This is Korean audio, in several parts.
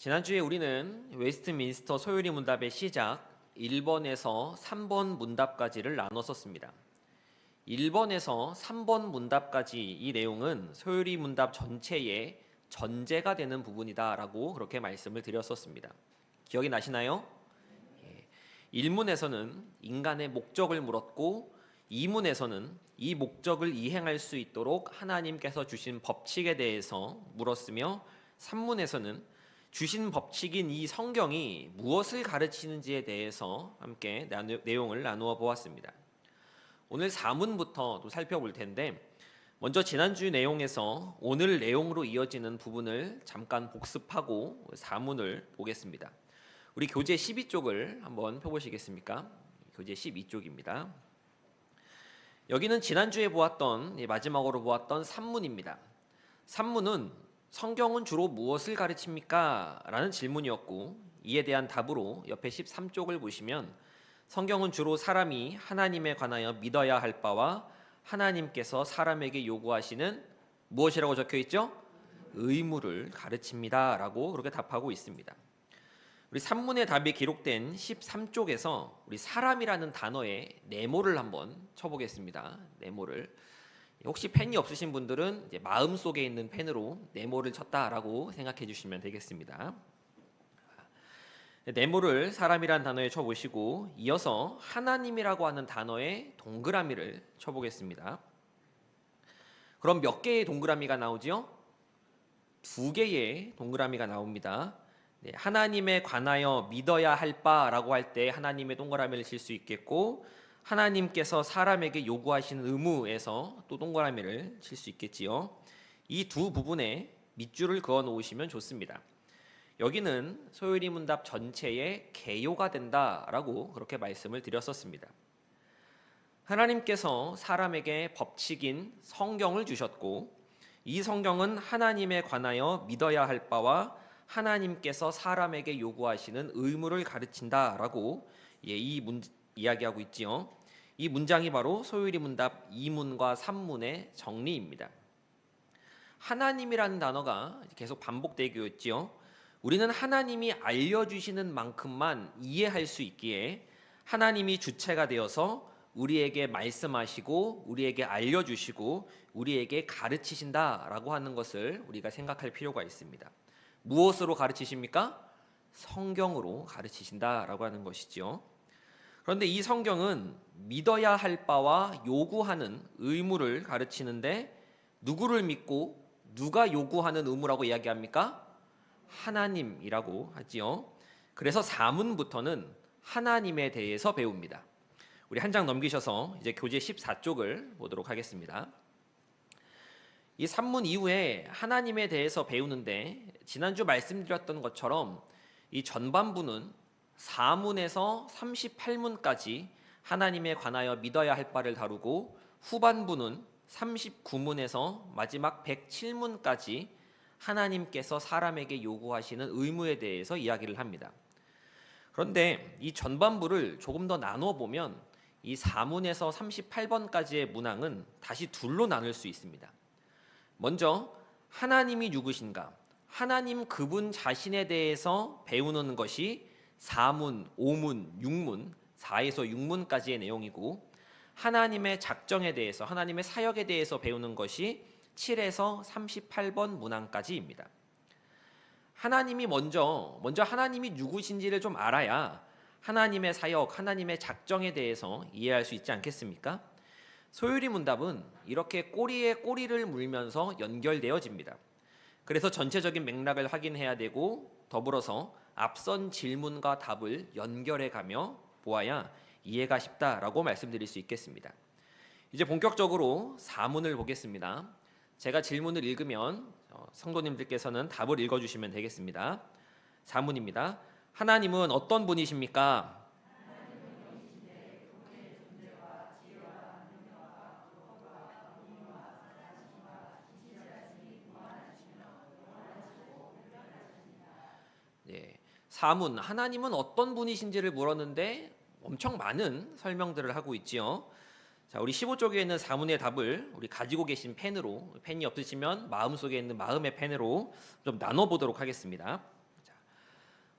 지난주에 우리는 웨스트민스터 소요리 문답의 시작 1번에서 3번 문답까지를 나눴었습니다. 1번에서 3번 문답까지 이 내용은 소요리 문답 전체의 전제가 되는 부분이다 라고 그렇게 말씀을 드렸었습니다. 기억이 나시나요? 1문에서는 인간의 목적을 물었고 2문에서는 이 목적을 이행할 수 있도록 하나님께서 주신 법칙에 대해서 물었으며 3문에서는 주신 법칙인 이 성경이 무엇을 가르치는지에 대해서 함께 내용을 나누어 보았습니다. 오늘 4문부터 또 살펴볼 텐데 먼저 지난주 내용에서 오늘 내용으로 이어지는 부분을 잠깐 복습하고 4문을 보겠습니다. 우리 교재 12쪽을 한번 펴보시겠습니까? 교재 12쪽입니다. 여기는 지난주에 보았던 마지막으로 보았던 3문입니다. 3문은 성경은 주로 무엇을 가르칩니까? 라는 질문이었고 이에 대한 답으로 옆에 13쪽을 보시면 성경은 주로 사람이 하나님에 관하여 믿어야 할 바와 하나님께서 사람에게 요구하시는 무엇이라고 적혀 있죠? 의무를 가르칩니다 라고 그렇게 답하고 있습니다. 우리 3문의 답이 기록된 13쪽에서 우리 사람이라는 단어의 네모를 한번 쳐보겠습니다. 네모를. 혹시 펜이 없으신 분들은 이제 마음속에 있는 펜으로 네모를 쳤다라고 생각해 주시면 되겠습니다. 네모를 사람이란 단어에 쳐보시고 이어서 하나님이라고 하는 단어에 동그라미를 쳐보겠습니다. 그럼 몇 개의 동그라미가 나오죠? 2개의 동그라미가 나옵니다. 하나님에 관하여 믿어야 할 바라고 할 때 하나님의 동그라미를 칠 수 있겠고 하나님께서 사람에게 요구하시는 의무에서 또 동그라미를 칠 수 있겠지요. 이 두 부분에 밑줄을 그어 놓으시면 좋습니다. 여기는 소요리 문답 전체의 개요가 된다라고 그렇게 말씀을 드렸었습니다. 하나님께서 사람에게 법칙인 성경을 주셨고 이 성경은 하나님에 관하여 믿어야 할 바와 하나님께서 사람에게 요구하시는 의무를 가르친다라고 이야기하고 있지요. 이 문장이 바로 소요리 문답 2문과 3문의 정리입니다. 하나님이라는 단어가 계속 반복되고 있지요. 우리는 하나님이 알려주시는 만큼만 이해할 수 있기에 하나님이 주체가 되어서 우리에게 말씀하시고 우리에게 알려주시고 우리에게 가르치신다라고 하는 것을 우리가 생각할 필요가 있습니다. 무엇으로 가르치십니까? 성경으로 가르치신다라고 하는 것이죠. 그런데 이 성경은 믿어야 할 바와 요구하는 의무를 가르치는데 누구를 믿고 누가 요구하는 의무라고 이야기합니까? 하나님이라고 하지요. 그래서 4문부터는 하나님에 대해서 배웁니다. 우리 한 장 넘기셔서 이제 교재 14쪽을 보도록 하겠습니다. 이 3문 이후에 하나님에 대해서 배우는데 지난주 말씀드렸던 것처럼 이 전반부는 4문에서 38문까지 하나님에 관하여 믿어야 할 바를 다루고 후반부는 39문에서 마지막 107문까지 하나님께서 사람에게 요구하시는 의무에 대해서 이야기를 합니다. 그런데 이 전반부를 조금 더 나누어 보면 이 4문에서 38번까지의 문항은 다시 둘로 나눌 수 있습니다. 먼저 하나님이 누구신가? 하나님 그분 자신에 대해서 배우는 것이 4문, 5문, 6문, 4에서 6문까지의 내용이고 하나님의 작정에 대해서, 하나님의 사역에 대해서 배우는 것이 7에서 38번 문항까지입니다. 하나님이 먼저 하나님이 누구신지를 좀 알아야 하나님의 사역, 하나님의 작정에 대해서 이해할 수 있지 않겠습니까? 소요리 문답은 이렇게 꼬리에 꼬리를 물면서 연결되어집니다. 그래서 전체적인 맥락을 확인해야 되고 더불어서 앞선 질문과 답을 연결해가며 보아야 이해가 쉽다라고 말씀드릴 수 있겠습니다. 이제 본격적으로 4문을 보겠습니다. 제가 질문을 읽으면 성도님들께서는 답을 읽어주시면 되겠습니다. 4문입니다. 하나님은 어떤 분이십니까? 네, 4문 하나님은 어떤 분이신지를 물었는데 엄청 많은 설명들을 하고 있지요. 자, 우리 15쪽에 있는 4문의 답을 우리 가지고 계신 펜이 없으시면 마음속에 있는 마음의 펜으로 좀 나눠 보도록 하겠습니다. 자,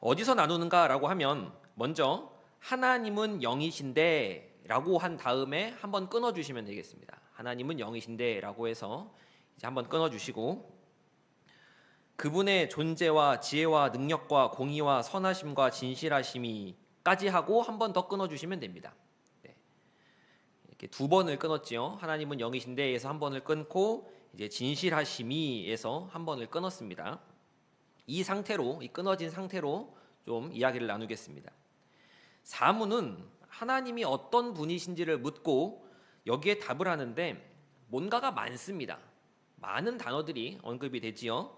어디서 나누는가라고 하면 먼저 하나님은 영이신데 라고 한 다음에 한번 끊어주시면 되겠습니다. 하나님은 영이신데 라고 해서 이제 한번 끊어주시고 그분의 존재와 지혜와 능력과 공의와 선하심과 진실하심이까지 하고 한 번 더 끊어주시면 됩니다. 네. 이렇게 두 번을 끊었지요. 하나님은 영이신데에서 한 번을 끊고 이제 진실하심이에서 한 번을 끊었습니다. 이 상태로, 이 끊어진 상태로 좀 이야기를 나누겠습니다. 사문은 하나님이 어떤 분이신지를 묻고 여기에 답을 하는데 뭔가가 많습니다. 많은 단어들이 언급이 되지요.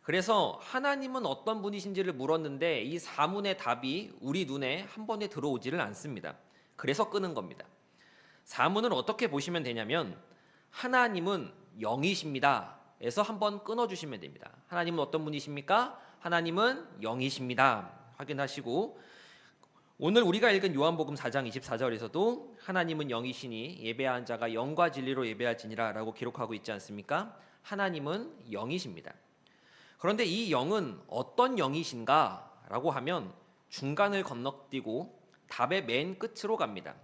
그래서 하나님은 어떤 분이신지를 물었는데 이 사문의 답이 우리 눈에 한 번에 들어오지를 않습니다. 그래서 끄는 겁니다. 사문을 어떻게 보시면 되냐면 하나님은 영이십니다. 에서 한번 끊어주시면 됩니다. 하나님은 어떤 분이십니까? 하나님은 영이십니다. 확인하시고 오늘 우리가 읽은 요한복음 4장 24절에서도 하나님은 영이시니 예배하는 자가 영과 진리로 예배할지니라 라고 기록하고 있지 않습니까? 하나님은 영이십니다. 그런데 이 영은 어떤 영이신가 라고 하면 중간을 건너뛰고 답의 맨 끝으로 갑니다.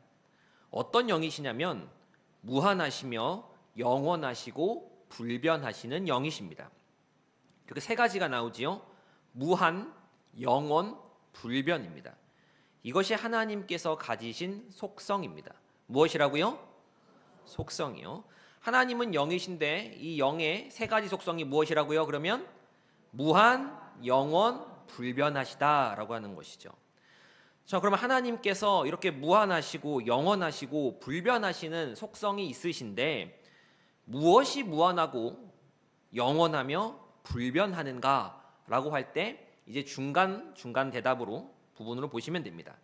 어떤 영이시냐면 무한하시며 영원하시고 불변하시는 영이십니다. 이렇게 세 가지가 나오지요. 무한, 영원, 불변입니다. 이것이 하나님께서 가지신 속성입니다. 무엇이라고요? 속성이요. 하나님은 영이신데 이 영의 세 가지 속성이 무엇이라고요? 그러면 무한, 영원, 불변하시다라고 하는 것이죠. 자, 그러면 하나님께서 이렇게 무한하시고 영원하시고 불변하시는 속성이 있으신데 무엇이 무한하고 영원하며 불변하는가라고 할 때 이제 중간 대답으로 부분으로 보시면 됩니다.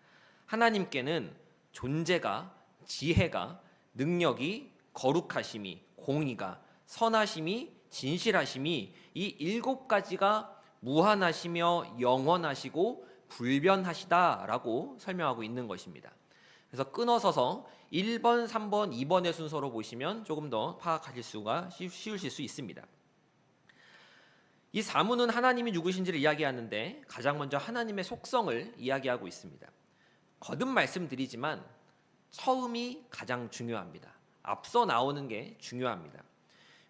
하나님께는 존재가, 지혜가, 능력이, 거룩하심이, 공의가, 선하심이, 진실하심이 이 7가지가 무한하시며 영원하시고 불변하시다라고 설명하고 있는 것입니다. 그래서 끊어서서 1번, 3번, 2번의 순서로 보시면 조금 더 파악하실 수가 쉬우실 수 있습니다. 이 사문은 하나님이 누구신지를 이야기하는데 가장 먼저 하나님의 속성을 이야기하고 있습니다. 거듭 말씀드리지만 처음이 가장 중요합니다. 앞서 나오는 게 중요합니다.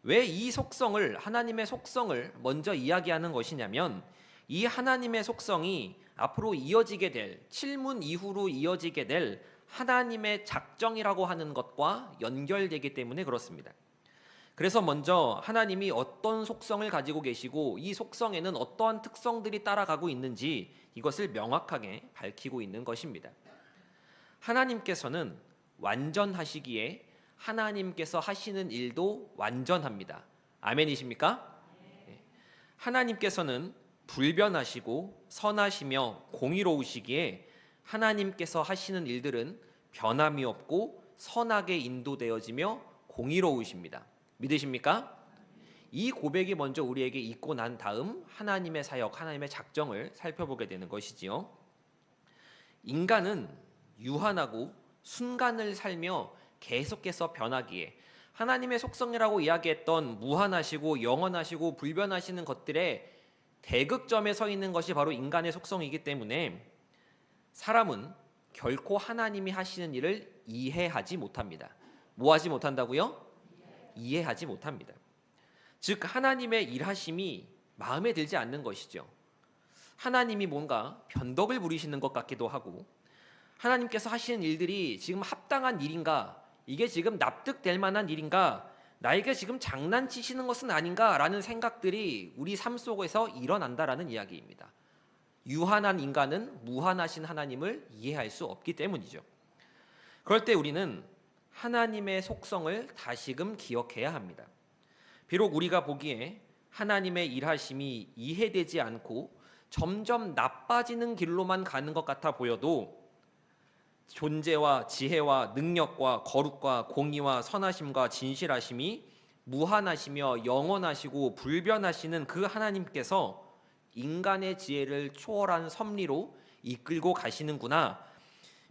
왜 이 속성을, 하나님의 속성을 먼저 이야기하는 것이냐면 이 하나님의 속성이 앞으로 이어지게 될, 칠문 이후로 이어지게 될 하나님의 작정이라고 하는 것과 연결되기 때문에 그렇습니다. 그래서 먼저 하나님이 어떤 속성을 가지고 계시고 이 속성에는 어떠한 특성들이 따라가고 있는지 이것을 명확하게 밝히고 있는 것입니다. 하나님께서는 완전하시기에 하나님께서 하시는 일도 완전합니다. 아멘이십니까? 네. 하나님께서는 불변하시고 선하시며 공의로우시기에 하나님께서 하시는 일들은 변함이 없고 선하게 인도되어지며 공의로우십니다. 믿으십니까? 이 고백이 먼저 우리에게 있고 난 다음 하나님의 사역, 하나님의 작정을 살펴보게 되는 것이지요. 인간은 유한하고 순간을 살며 계속해서 변하기에 하나님의 속성이라고 이야기했던 무한하시고 영원하시고 불변하시는 것들의 대극점에 서 있는 것이 바로 인간의 속성이기 때문에 사람은 결코 하나님이 하시는 일을 이해하지 못합니다. 뭐 하지 못한다고요? 이해하지 못합니다. 즉 하나님의 일하심이 마음에 들지 않는 것이죠. 하나님이 뭔가 변덕을 부리시는 것 같기도 하고 하나님께서 하시는 일들이 지금 합당한 일인가? 이게 지금 납득될 만한 일인가? 나에게 지금 장난치시는 것은 아닌가? 라는 생각들이 우리 삶 속에서 일어난다라는 이야기입니다. 유한한 인간은 무한하신 하나님을 이해할 수 없기 때문이죠. 그럴 때 우리는 하나님의 속성을 다시금 기억해야 합니다. 비록 우리가 보기에 하나님의 일하심이 이해되지 않고 점점 나빠지는 길로만 가는 것 같아 보여도 존재와 지혜와 능력과 거룩과 공의와 선하심과 진실하심이 무한하시며 영원하시고 불변하시는 그 하나님께서 인간의 지혜를 초월한 섭리로 이끌고 가시는구나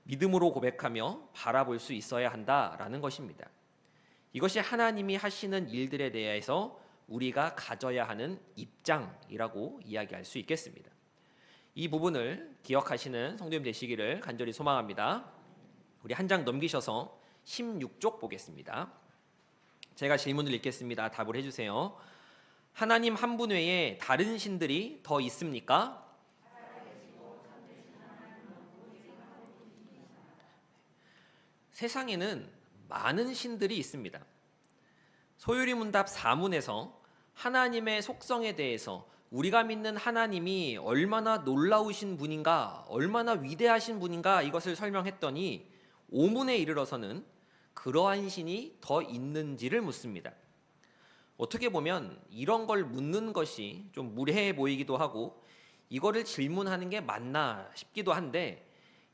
믿음으로 고백하며 바라볼 수 있어야 한다라는 것입니다. 이것이 하나님이 하시는 일들에 대해서 우리가 가져야 하는 입장이라고 이야기할 수 있겠습니다. 이 부분을 기억하시는 성도님 되시기를 간절히 소망합니다. 우리 한 장 넘기셔서 16쪽 보겠습니다. 제가 질문을 읽겠습니다. 답을 해주세요. 하나님 한 분 외에 다른 신들이 더 있습니까? 세상에는 많은 신들이 있습니다. 소유리문답 4문에서 하나님의 속성에 대해서 우리가 믿는 하나님이 얼마나 놀라우신 분인가, 얼마나 위대하신 분인가 이것을 설명했더니 5문에 이르러서는 그러한 신이 더 있는지를 묻습니다. 어떻게 보면 이런 걸 묻는 것이 좀 무례해 보이기도 하고 이거를 질문하는 게 맞나 싶기도 한데,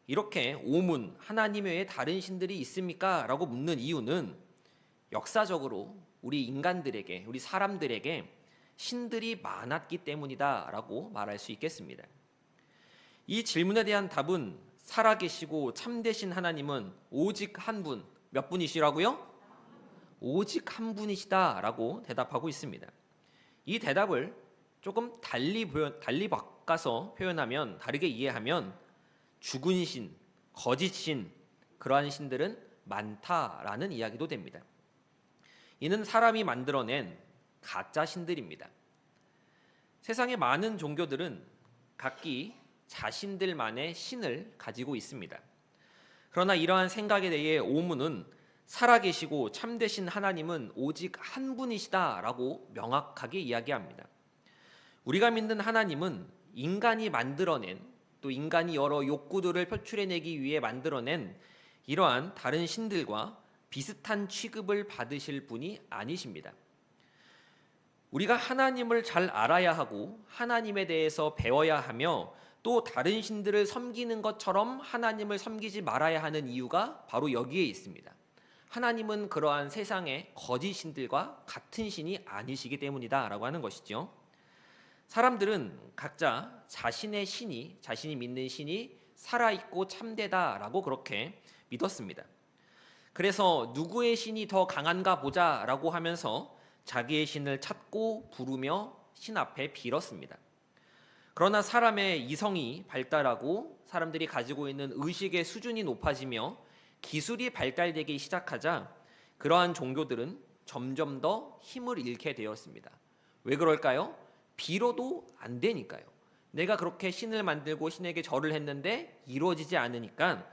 이렇게 5문 하나님 외에 다른 신들이 있습니까? 라고 묻는 이유는 역사적으로 우리 인간들에게, 우리 사람들에게 신들이 많았기 때문이다 라고 말할 수 있겠습니다. 이 질문에 대한 답은 살아계시고 참되신 하나님은 오직 한 분, 몇 분이시라고요? 오직 한 분이시다 라고 대답하고 있습니다. 이 대답을 조금 달리 바꿔서 표현하면, 다르게 이해하면 죽은 신, 거짓 신, 그러한 신들은 많다라는 이야기도 됩니다. 이는 사람이 만들어낸 가짜 신들입니다. 세상의 많은 종교들은 각기 자신들만의 신을 가지고 있습니다. 그러나 이러한 생각에 대해 오문은 살아계시고 참되신 하나님은 오직 한 분이시다라고 명확하게 이야기합니다. 우리가 믿는 하나님은 인간이 만들어낸, 또 인간이 여러 욕구들을 표출해내기 위해 만들어낸 이러한 다른 신들과 비슷한 취급을 받으실 분이 아니십니다. 우리가 하나님을 잘 알아야 하고 하나님에 대해서 배워야 하며, 또 다른 신들을 섬기는 것처럼 하나님을 섬기지 말아야 하는 이유가 바로 여기에 있습니다. 하나님은 그러한 세상의 거짓 신들과 같은 신이 아니시기 때문이다 라고 하는 것이죠. 사람들은 각자 자신의 신이, 자신이 믿는 신이 살아있고 참되다라고 그렇게 믿었습니다. 그래서 누구의 신이 더 강한가 보자라고 하면서 자기의 신을 찾고 부르며 신 앞에 빌었습니다. 그러나 사람의 이성이 발달하고 사람들이 가지고 있는 의식의 수준이 높아지며 기술이 발달되기 시작하자 그러한 종교들은 점점 더 힘을 잃게 되었습니다. 왜 그럴까요? 빌어도 안 되니까요. 내가 그렇게 신을 만들고 신에게 절을 했는데 이루어지지 않으니까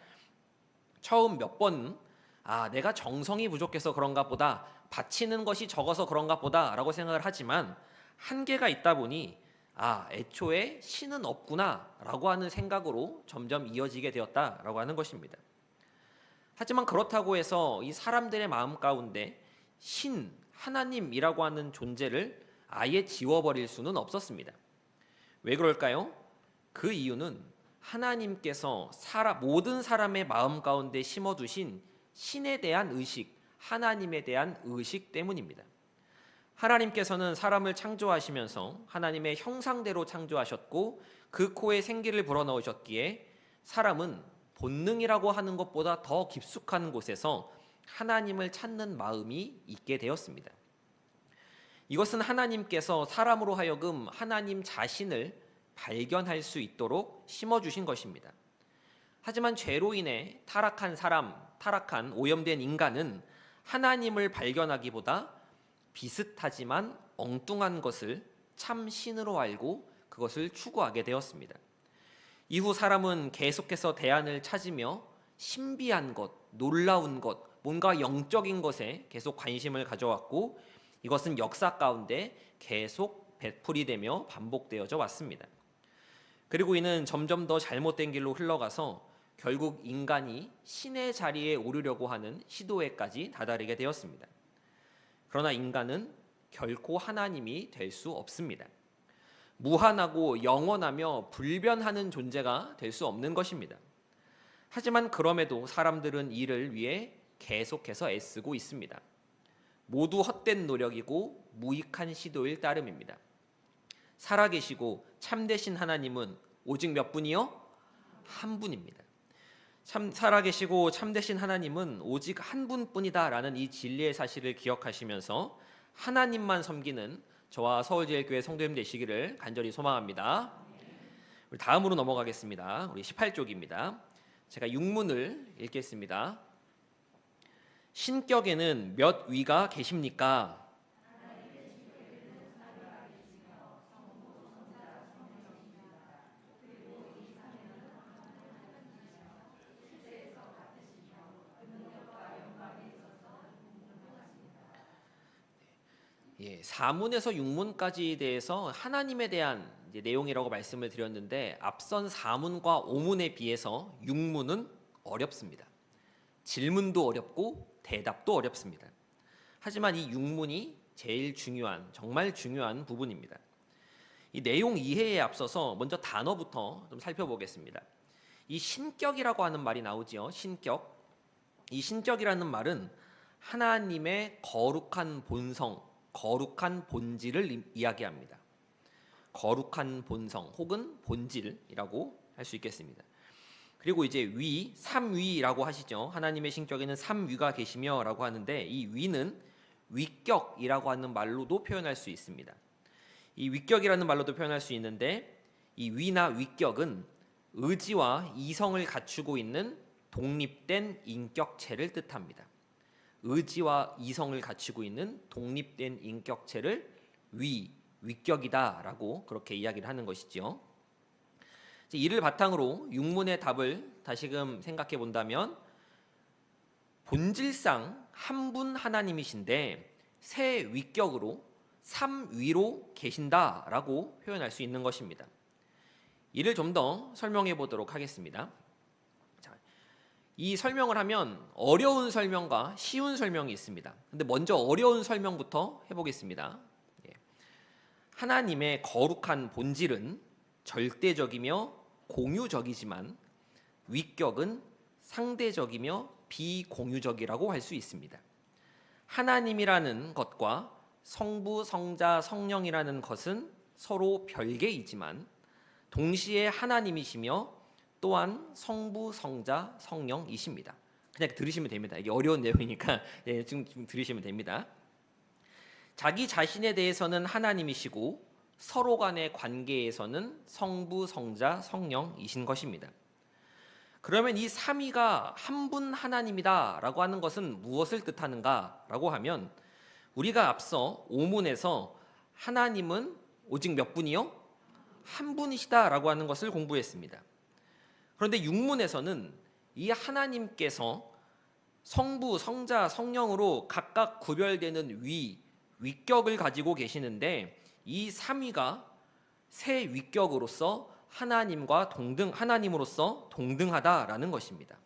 처음 몇 번 내가 정성이 부족해서 그런가 보다, 바치는 것이 적어서 그런가 보다 라고 생각을 하지만 한계가 있다 보니 애초에 신은 없구나 라고 하는 생각으로 점점 이어지게 되었다라고 하는 것입니다. 하지만 그렇다고 해서 이 사람들의 마음 가운데 신, 하나님이라고 하는 존재를 아예 지워버릴 수는 없었습니다. 왜 그럴까요? 그 이유는 하나님께서 모든 사람의 마음 가운데 심어두신 신에 대한 의식, 하나님에 대한 의식 때문입니다. 하나님께서는 사람을 창조하시면서 하나님의 형상대로 창조하셨고 그 코에 생기를 불어넣으셨기에 사람은 본능이라고 하는 것보다 더 깊숙한 곳에서 하나님을 찾는 마음이 있게 되었습니다. 이것은 하나님께서 사람으로 하여금 하나님 자신을 발견할 수 있도록 심어주신 것입니다. 하지만 죄로 인해 타락한 오염된 인간은 하나님을 발견하기보다 비슷하지만 엉뚱한 것을 참 신으로 알고 그것을 추구하게 되었습니다. 이후 사람은 계속해서 대안을 찾으며 신비한 것, 놀라운 것, 뭔가 영적인 것에 계속 관심을 가져왔고 이것은 역사 가운데 계속 되풀이되며 반복되어져 왔습니다. 그리고 이는 점점 더 잘못된 길로 흘러가서 결국 인간이 신의 자리에 오르려고 하는 시도에까지 다다르게 되었습니다. 그러나 인간은 결코 하나님이 될 수 없습니다. 무한하고 영원하며 불변하는 존재가 될 수 없는 것입니다. 하지만 그럼에도 사람들은 이를 위해 계속해서 애쓰고 있습니다. 모두 헛된 노력이고 무익한 시도일 따름입니다. 살아계시고 참되신 하나님은 오직 몇 분이요? 한 분입니다. 살아계시고 참되신 하나님은 오직 한 분뿐이다라는 이 진리의 사실을 기억하시면서 하나님만 섬기는 저와 서울제일교회 성도님 되시기를 간절히 소망합니다. 우리 다음으로 넘어가겠습니다. 우리 18쪽입니다. 제가 육문을 읽겠습니다. 신격에는 몇 위가 계십니까? 예, 4문에서 6문까지에 대해서 하나님에 대한 이제 내용이라고 말씀을 드렸는데 앞선 4문과 5문에 비해서 6문은 어렵습니다. 질문도 어렵고 대답도 어렵습니다. 하지만 이 6문이 제일 중요한, 정말 중요한 부분입니다. 이 내용 이해에 앞서서 먼저 단어부터 좀 살펴보겠습니다. 이 신격이라고 하는 말이 나오지요. 신격. 이 신격이라는 말은 하나님의 거룩한 본성, 거룩한 본질을 이야기합니다. 거룩한 본성 혹은 본질이라고 할 수 있겠습니다. 그리고 이제 위, 삼위라고 하시죠. 하나님의 신격에는 삼위가 계시며라고 하는데 이 위는 위격이라고 하는 말로도 표현할 수 있습니다. 이 위격이라는 말로도 표현할 수 있는데 이 위나 위격은 의지와 이성을 갖추고 있는 독립된 인격체를 뜻합니다. 의지와 이성을 갖추고 있는 독립된 인격체를 위격이다라고 그렇게 이야기를 하는 것이지요. 이를 바탕으로 육문의 답을 다시금 생각해 본다면 본질상 한 분 하나님이신데 세 위격으로 삼위로 계신다라고 표현할 수 있는 것입니다. 이를 좀 더 설명해 보도록 하겠습니다. 이 설명을 하면 어려운 설명과 쉬운 설명이 있습니다. 근데 먼저 어려운 설명부터 해보겠습니다. 하나님의 거룩한 본질은 절대적이며 공유적이지만 위격은 상대적이며 비공유적이라고 할 수 있습니다. 하나님이라는 것과 성부, 성자, 성령이라는 것은 서로 별개이지만 동시에 하나님이시며 또한 성부, 성자, 성령이십니다. 그냥 들으시면 됩니다. 이게 어려운 내용이니까 좀 들으시면 됩니다. 자기 자신에 대해서는 하나님이시고 서로 간의 관계에서는 성부, 성자, 성령이신 것입니다. 그러면 이 삼위가 한 분 하나님이다라고 하는 것은 무엇을 뜻하는가라고 하면 우리가 앞서 5문에서 하나님은 오직 몇 분이요? 한 분이시다라고 하는 것을 공부했습니다. 그런데 6문에서는 이 하나님께서 성부, 성자, 성령으로 각각 구별되는 위격을 가지고 계시는데 이 삼위가 세 위격으로서 하나님으로서 동등하다라는 것입니다.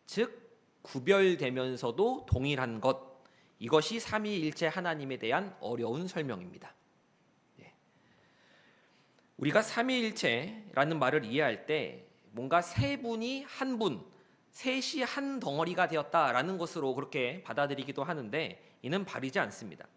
즉 구별되면서도 동일한 것, 이것이 삼위일체 하나님에 대한 어려운 설명입니다. 우리가 삼위일체라는 말을 이해할 때 뭔가 세 분이 한 분, 셋이 한 덩어리가 되었다라는 것으로 그렇게 받아들이기도 하는데 이는 바르지 않습니다.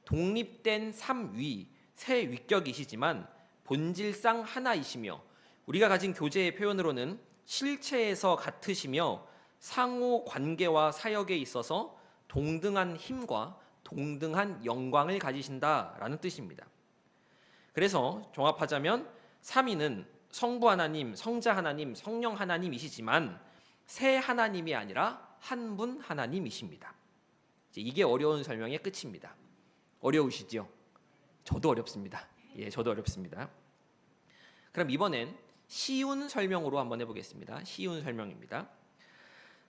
독립된 삼위, 세 위격이시지만 본질상 하나이시며 우리가 가진 교재의 표현으로는 실체에서 같으시며 상호 관계와 사역에 있어서 동등한 힘과 동등한 영광을 가지신다라는 뜻입니다. 그래서 종합하자면 삼위는 성부 하나님, 성자 하나님, 성령 하나님이시지만 세 하나님이 아니라 한 분 하나님이십니다. 이게 어려운 설명의 끝입니다. 어려우시죠? 저도 어렵습니다. 저도 어렵습니다. 그럼 이번엔 쉬운 설명으로 한번 해보겠습니다. 쉬운 설명입니다.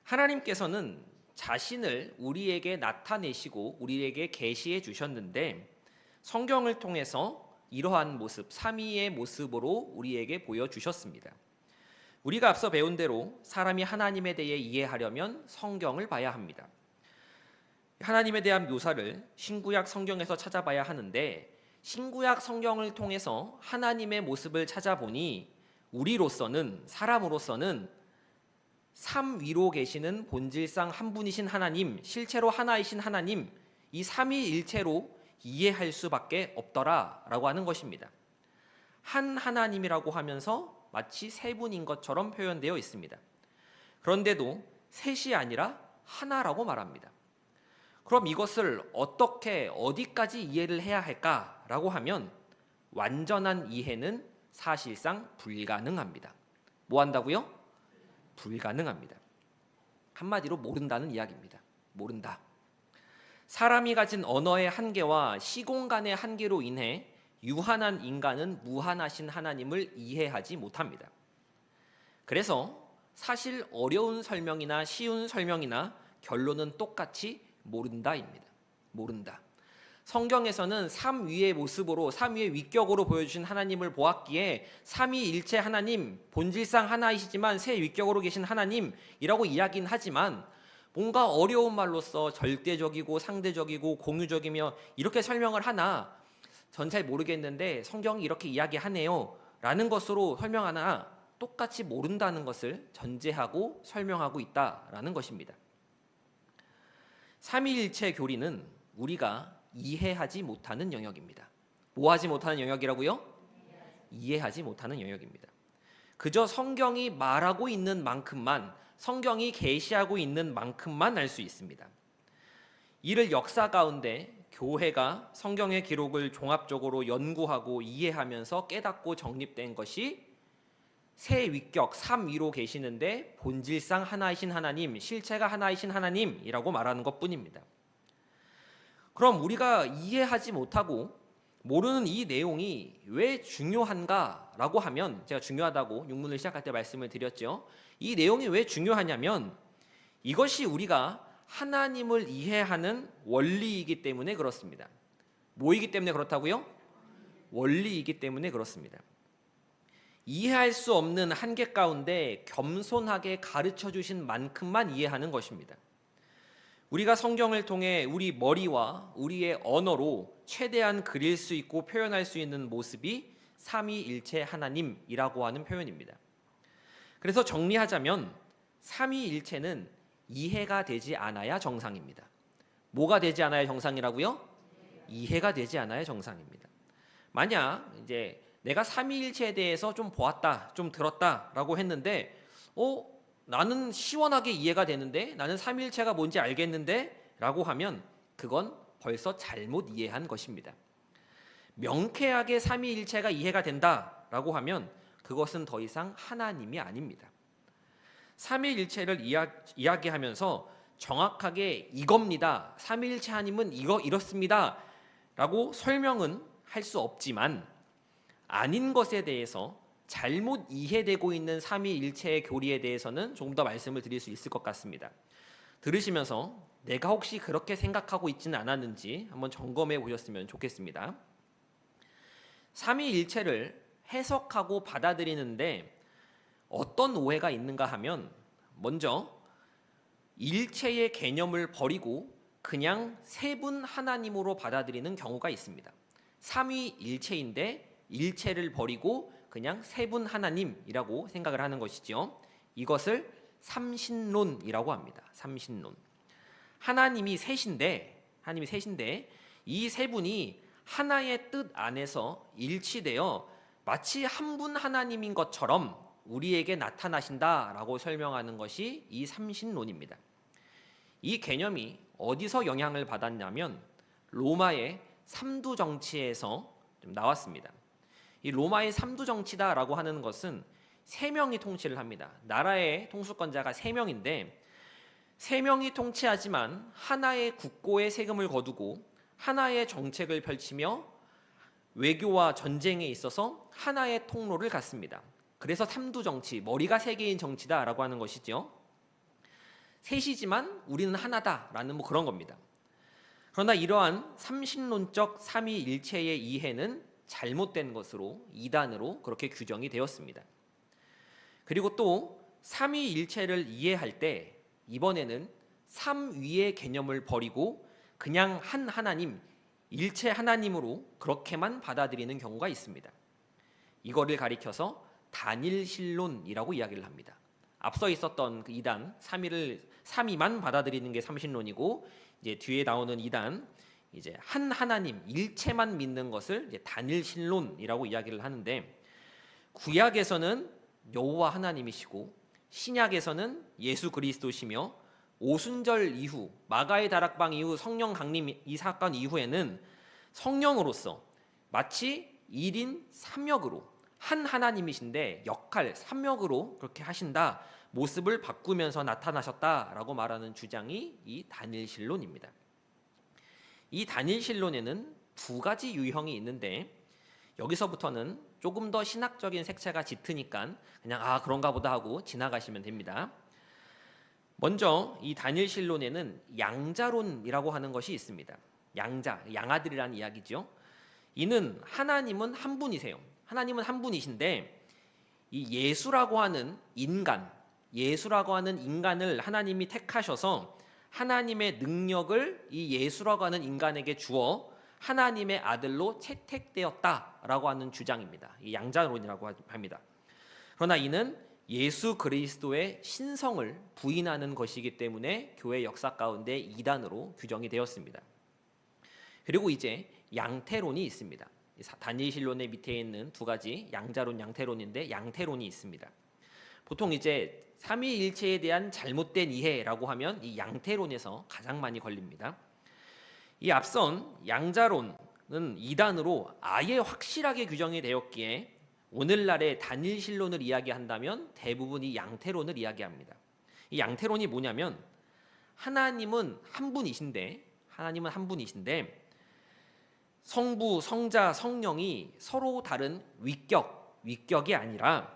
하나님께서는 자신을 우리에게 나타내시고 우리에게 계시해 주셨는데 성경을 통해서 이러한 모습, 삼위의 모습으로 우리에게 보여주셨습니다. 우리가 앞서 배운 대로 사람이 하나님에 대해 이해하려면 성경을 봐야 합니다. 하나님에 대한 묘사를 신구약 성경에서 찾아봐야 하는데 신구약 성경을 통해서 하나님의 모습을 찾아보니 우리로서는, 사람으로서는 삼위로 계시는 본질상 한 분이신 하나님, 실체로 하나이신 하나님, 이 삼위일체로 이해할 수밖에 없더라라고 하는 것입니다. 한 하나님이라고 하면서 마치 세 분인 것처럼 표현되어 있습니다. 그런데도 셋이 아니라 하나라고 말합니다. 그럼 이것을 어떻게 어디까지 이해를 해야 할까라고 하면 완전한 이해는 사실상 불가능합니다. 뭐 한다고요? 불가능합니다. 한마디로 모른다는 이야기입니다. 모른다. 사람이 가진 언어의 한계와 시공간의 한계로 인해 유한한 인간은 무한하신 하나님을 이해하지 못합니다. 그래서 사실 어려운 설명이나 쉬운 설명이나 결론은 똑같이 모른다입니다. 모른다. 성경에서는 삼위의 모습으로 삼위의 위격으로 보여주신 하나님을 보았기에 삼위일체 하나님, 본질상 하나이시지만 세 위격으로 계신 하나님이라고 이야기는 하지만 뭔가 어려운 말로써 절대적이고 상대적이고 공유적이며 이렇게 설명을 하나 전 잘 모르겠는데 성경이 이렇게 이야기하네요 라는 것으로 설명하나 똑같이 모른다는 것을 전제하고 설명하고 있다라는 것입니다. 삼위일체 교리는 우리가 이해하지 못하는 영역입니다. 뭐 하지 못하는 영역이라고요? 이해하지 못하는 영역입니다. 그저 성경이 말하고 있는 만큼만, 성경이 계시하고 있는 만큼만 알 수 있습니다. 이를 역사 가운데 교회가 성경의 기록을 종합적으로 연구하고 이해하면서 깨닫고 정립된 것이 세 위격, 삼위로 계시는데 본질상 하나이신 하나님, 실체가 하나이신 하나님이라고 말하는 것뿐입니다. 그럼 우리가 이해하지 못하고 모르는 이 내용이 왜 중요한가라고 하면, 제가 중요하다고 육문을 시작할 때 말씀을 드렸죠. 이 내용이 왜 중요하냐면 이것이 우리가 하나님을 이해하는 원리이기 때문에 그렇습니다. 뭐이기 때문에 그렇다고요? 원리이기 때문에 그렇습니다. 이해할 수 없는 한계 가운데 겸손하게 가르쳐 주신 만큼만 이해하는 것입니다. 우리가 성경을 통해 우리 머리와 우리의 언어로 최대한 그릴 수 있고 표현할 수 있는 모습이 삼위일체 하나님이라고 하는 표현입니다. 그래서 정리하자면 삼위일체는 이해가 되지 않아야 정상입니다. 뭐가 되지 않아야 정상이라고요? 이해가 되지 않아야 정상입니다. 만약 이제 내가 삼위일체에 대해서 좀 보았다, 좀 들었다라고 했는데 나는 시원하게 이해가 되는데, 나는 삼위일체가 뭔지 알겠는데 라고 하면 그건 벌써 잘못 이해한 것입니다. 명쾌하게 삼위일체가 이해가 된다라고 하면 그것은 더 이상 하나님이 아닙니다. 삼위일체를 이야기하면서 정확하게 이겁니다, 삼위일체 하나님은 이렇습니다 라고 설명은 할 수 없지만 아닌 것에 대해서 잘못 이해되고 있는 삼위일체의 교리에 대해서는 조금 더 말씀을 드릴 수 있을 것 같습니다. 들으시면서 내가 혹시 그렇게 생각하고 있지는 않았는지 한번 점검해 보셨으면 좋겠습니다. 삼위일체를 해석하고 받아들이는데 어떤 오해가 있는가 하면, 먼저 일체의 개념을 버리고 그냥 세 분 하나님으로 받아들이는 경우가 있습니다. 삼위일체인데 일체를 버리고 그냥 세 분 하나님이라고 생각을 하는 것이죠. 이것을 삼신론이라고 합니다. 삼신론. 하나님이 셋인데 이 세 분이 하나의 뜻 안에서 일치되어 마치 한 분 하나님인 것처럼 우리에게 나타나신다라고 설명하는 것이 이 삼신론입니다. 이 개념이 어디서 영향을 받았냐면 로마의 삼두 정치에서 좀 나왔습니다. 이 로마의 삼두 정치다라고 하는 것은 세 명이 통치를 합니다. 나라의 통수권자가 세 명인데 세 명이 통치하지만 하나의 국고에 세금을 거두고 하나의 정책을 펼치며 외교와 전쟁에 있어서 하나의 통로를 갔습니다. 그래서 삼두 정치, 머리가 세 개인 정치다라고 하는 것이죠. 셋이지만 우리는 하나다라는 그런 겁니다. 그러나 이러한 삼신론적 삼위일체의 이해는 잘못된 것으로, 이단으로 그렇게 규정이 되었습니다. 그리고 또 삼위일체를 이해할 때 이번에는 삼위의 개념을 버리고 그냥 한 하나님, 일체 하나님으로 그렇게만 받아들이는 경우가 있습니다. 이거를 가리켜서 단일신론이라고 이야기를 합니다. 앞서 있었던 그 이단 삼위만 받아들이는 게 삼신론이고, 이제 뒤에 나오는 이단 이제 한 하나님 일체만 믿는 것을 이제 단일신론이라고 이야기를 하는데, 구약에서는 여호와 하나님이시고 신약에서는 예수 그리스도시며 오순절 이후 마가의 다락방 이후 성령 강림 이 사건 이후에는 성령으로서 마치 1인 3역으로 한 하나님이신데 역할, 삼역으로 그렇게 하신다, 모습을 바꾸면서 나타나셨다라고 말하는 주장이 이 다니엘신론입니다. 이 다니엘신론에는 두 가지 유형이 있는데 여기서부터는 조금 더 신학적인 색채가 짙으니까 그냥 그런가 보다 하고 지나가시면 됩니다. 먼저 이 다니엘신론에는 양자론이라고 하는 것이 있습니다. 양아들이라는 이야기죠. 이는 하나님은 한 분이세요. 하나님은 한 분이신데 이 예수라고 하는 인간을 하나님이 택하셔서 하나님의 능력을 이 예수라고 하는 인간에게 주어 하나님의 아들로 채택되었다라고 하는 주장입니다. 이 양자론이라고 합니다. 그러나 이는 예수 그리스도의 신성을 부인하는 것이기 때문에 교회 역사 가운데 이단으로 규정이 되었습니다. 그리고 이제 양태론이 있습니다. 다니엘신론의 밑에 있는 두 가지 양자론, 양태론인데 양태론이 있습니다. 보통 이제 삼위일체에 대한 잘못된 이해라고 하면 이 양태론에서 가장 많이 걸립니다. 이 앞선 양자론은 이단으로 아예 확실하게 규정이 되었기에 오늘날의 다니엘신론을 이야기한다면 대부분 이 양태론을 이야기합니다. 이 양태론이 뭐냐면 하나님은 한 분이신데 성부, 성자, 성령이 서로 다른 위격이 아니라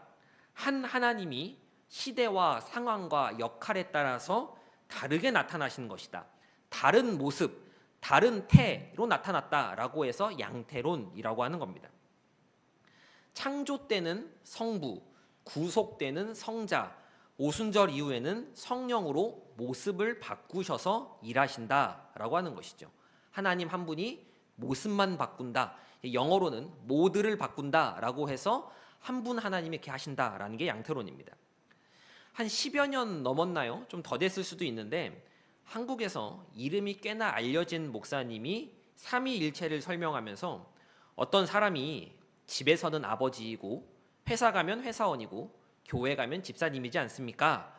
한 하나님이 시대와 상황과 역할에 따라서 다르게 나타나시는 것이다. 다른 모습, 다른 태로 나타났다라고 해서 양태론이라고 하는 겁니다. 창조 때는 성부, 구속 때는 성자, 오순절 이후에는 성령으로 모습을 바꾸셔서 일하신다라고 하는 것이죠. 하나님 한 분이 모습만 바꾼다. 영어로는 모드를 바꾼다라고 해서 한 분 하나님이 이렇게 하신다라는 게 양태론입니다. 한 10여 년 넘었나요? 좀 더 됐을 수도 있는데 한국에서 이름이 꽤나 알려진 목사님이 삼위일체를 설명하면서 어떤 사람이 집에서는 아버지이고 회사 가면 회사원이고 교회 가면 집사님이지 않습니까?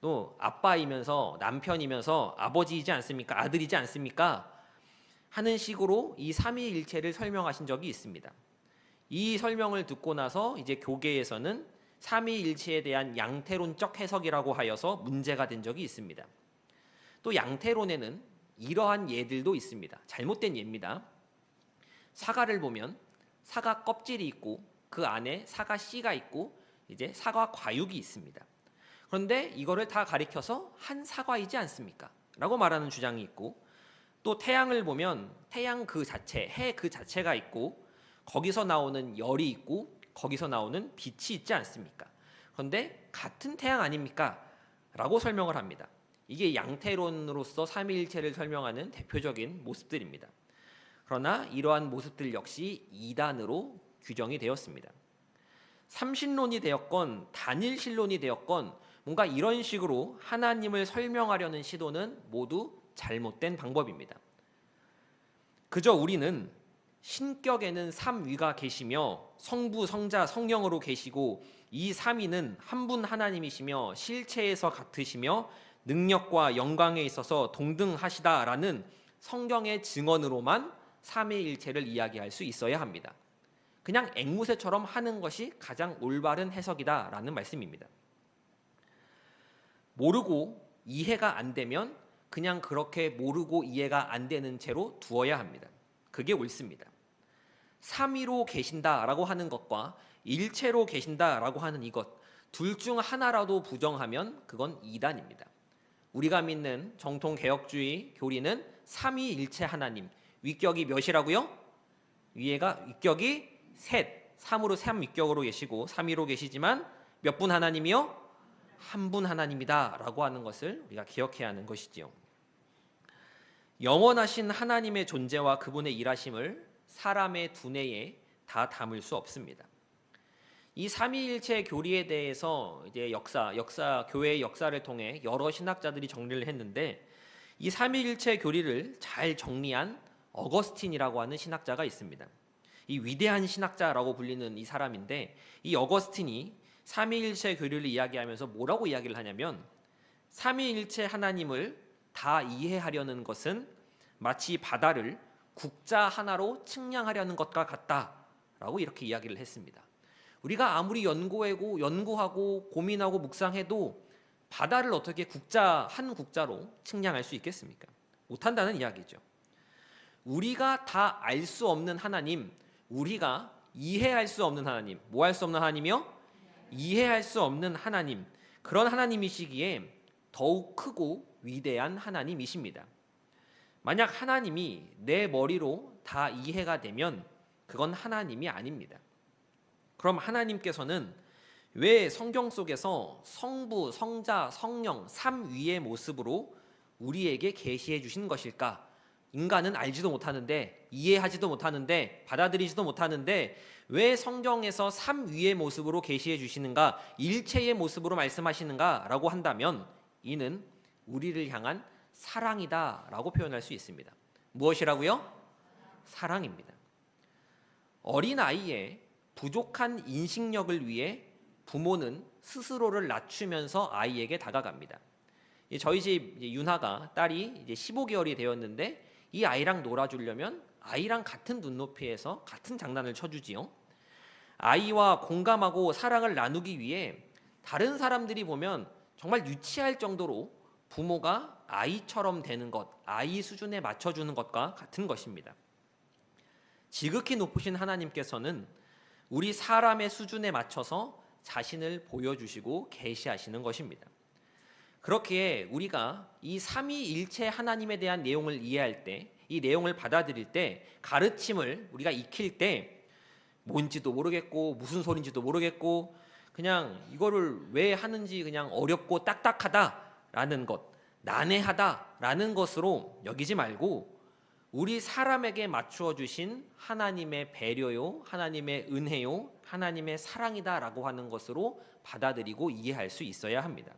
또 아빠이면서 남편이면서 아버지이지 않습니까? 아들이지 않습니까? 하는 식으로 이 삼위일체를 설명하신 적이 있습니다. 이 설명을 듣고 나서 이제 교계에서는 삼위일체에 대한 양태론적 해석이라고 하여서 문제가 된 적이 있습니다. 또 양태론에는 이러한 예들도 있습니다. 잘못된 예입니다. 사과를 보면 사과 껍질이 있고 그 안에 사과 씨가 있고 이제 사과 과육이 있습니다. 그런데 이거를 다 가리켜서 한 사과이지 않습니까? 라고 말하는 주장이 있고, 또 태양을 보면 태양 그 자체, 해 그 자체가 있고 거기서 나오는 열이 있고 거기서 나오는 빛이 있지 않습니까? 그런데 같은 태양 아닙니까? 라고 설명을 합니다. 이게 양태론으로서 삼위일체를 설명하는 대표적인 모습들입니다. 그러나 이러한 모습들 역시 이단으로 규정이 되었습니다. 삼신론이 되었건 다니엘신론이 되었건 뭔가 이런 식으로 하나님을 설명하려는 시도는 모두 잘못된 방법입니다. 그저 우리는 신격에는 삼위가 계시며 성부, 성자, 성령으로 계시고 이 삼위는 한 분 하나님이시며 실체에서 같으시며 능력과 영광에 있어서 동등하시다라는 성경의 증언으로만 삼위일체를 이야기할 수 있어야 합니다. 그냥 앵무새처럼 하는 것이 가장 올바른 해석이다라는 말씀입니다. 모르고 이해가 안 되면 그냥 그렇게 모르고 이해가 안 되는 채로 두어야 합니다. 그게 옳습니다. 삼위로 계신다라고 하는 것과 일체로 계신다라고 하는 이것 둘 중 하나라도 부정하면 그건 이단입니다. 우리가 믿는 정통 개혁주의 교리는 삼위일체 하나님, 위격이 몇이라고요? 위격이 셋, 3으로 삼위격으로 계시고 삼위로 계시지만 몇 분 하나님이요? 한 분 하나님이다라고 하는 것을 우리가 기억해야 하는 것이지요. 영원하신 하나님의 존재와 그분의 일하심을 사람의 두뇌에 다 담을 수 없습니다. 이 삼위일체 교리에 대해서 이제 교회의 역사를 통해 여러 신학자들이 정리를 했는데 이 삼위일체 교리를 잘 정리한 어거스틴이라고 하는 신학자가 있습니다. 이 위대한 신학자라고 불리는 이 사람인데 이 어거스틴이 삼위일체 교리를 이야기하면서 뭐라고 이야기를 하냐면 삼위일체 하나님을 다 이해하려는 것은 마치 바다를 국자 하나로 측량하려는 것과 같다라고 이렇게 이야기를 했습니다. 우리가 아무리 연구하고 고민하고 묵상해도 바다를 어떻게 한 국자로 측량할 수 있겠습니까? 못한다는 이야기죠. 우리가 다 알 수 없는 하나님, 우리가 이해할 수 없는 하나님, 뭐 할 수 없는 하나님이요? 이해할 수 없는 하나님, 그런 하나님이시기에 더욱 크고 위대한 하나님이십니다. 만약 하나님이 내 머리로 다 이해가 되면 그건 하나님이 아닙니다. 그럼 하나님께서는 왜 성경 속에서 성부, 성자, 성령, 삼위의 모습으로 우리에게 계시해 주신 것일까? 인간은 알지도 못하는데, 이해하지도 못하는데, 받아들이지도 못하는데 왜 성경에서 삼위의 모습으로 계시해 주시는가, 일체의 모습으로 말씀하시는가 라고 한다면 이는 우리를 향한 사랑이다 라고 표현할 수 있습니다. 무엇이라고요? 사랑입니다. 어린아이의 부족한 인식력을 위해 부모는 스스로를 낮추면서 아이에게 다가갑니다. 저희 집 윤하가, 딸이 이제 15개월이 되었는데 이 아이랑 놀아주려면 아이랑 같은 눈높이에서 같은 장난을 쳐주지요. 아이와 공감하고 사랑을 나누기 위해 다른 사람들이 보면 정말 유치할 정도로 부모가 아이처럼 되는 것, 아이 수준에 맞춰주는 것과 같은 것입니다. 지극히 높으신 하나님께서는 우리 사람의 수준에 맞춰서 자신을 보여주시고 계시하시는 것입니다. 그렇기에 우리가 이 삼위일체 하나님에 대한 내용을 이해할 때, 이 내용을 받아들일 때, 가르침을 우리가 익힐 때 뭔지도 모르겠고 무슨 소린지도 모르겠고 그냥 이거를 왜 하는지 그냥 어렵고 딱딱하다라는 것, 난해하다라는 것으로 여기지 말고 우리 사람에게 맞추어 주신 하나님의 배려요, 하나님의 은혜요, 하나님의 사랑이다라고 하는 것으로 받아들이고 이해할 수 있어야 합니다.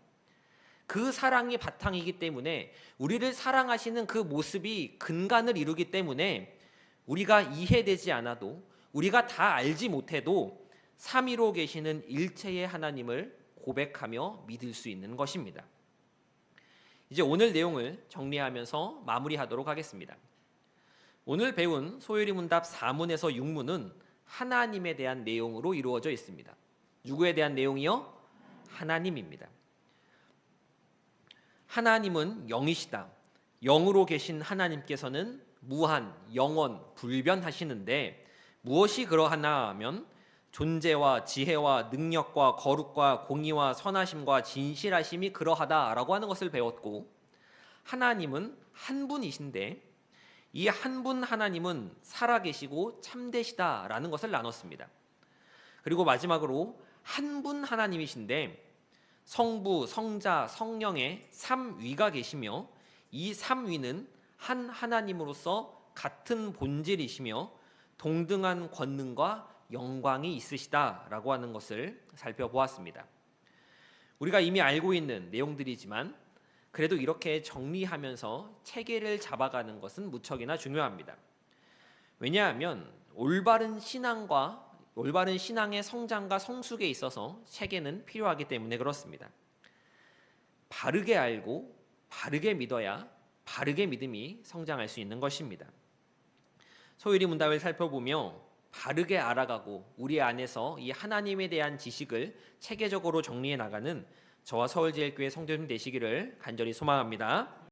그 사랑이 바탕이기 때문에, 우리를 사랑하시는 그 모습이 근간을 이루기 때문에 우리가 이해되지 않아도, 우리가 다 알지 못해도 삼위로 계시는 일체의 하나님을 고백하며 믿을 수 있는 것입니다. 이제 오늘 내용을 정리하면서 마무리하도록 하겠습니다. 오늘 배운 소요리 문답 4문에서 6문은 하나님에 대한 내용으로 이루어져 있습니다. 누구에 대한 내용이요? 하나님입니다. 하나님은 영이시다. 영으로 계신 하나님께서는 무한, 영원, 불변하시는데 무엇이 그러하나 하면 존재와 지혜와 능력과 거룩과 공의와 선하심과 진실하심이 그러하다라고 하는 것을 배웠고, 하나님은 한 분이신데 이 한 분 하나님은 살아계시고 참되시다라는 것을 나눴습니다. 그리고 마지막으로 한 분 하나님이신데 성부, 성자, 성령의 삼위가 계시며 이 삼위는 한 하나님으로서 같은 본질이시며 동등한 권능과 영광이 있으시다라고 하는 것을 살펴보았습니다. 우리가 이미 알고 있는 내용들이지만 그래도 이렇게 정리하면서 체계를 잡아가는 것은 무척이나 중요합니다. 왜냐하면 올바른 신앙의 성장과 성숙에 있어서 체계는 필요하기 때문에 그렇습니다. 바르게 알고 바르게 믿어야 바르게 믿음이 성장할 수 있는 것입니다. 소요리 문답을 살펴보며 바르게 알아가고 우리 안에서 이 하나님에 대한 지식을 체계적으로 정리해 나가는 저와 서울제일교회 성도님 되시기를 간절히 소망합니다.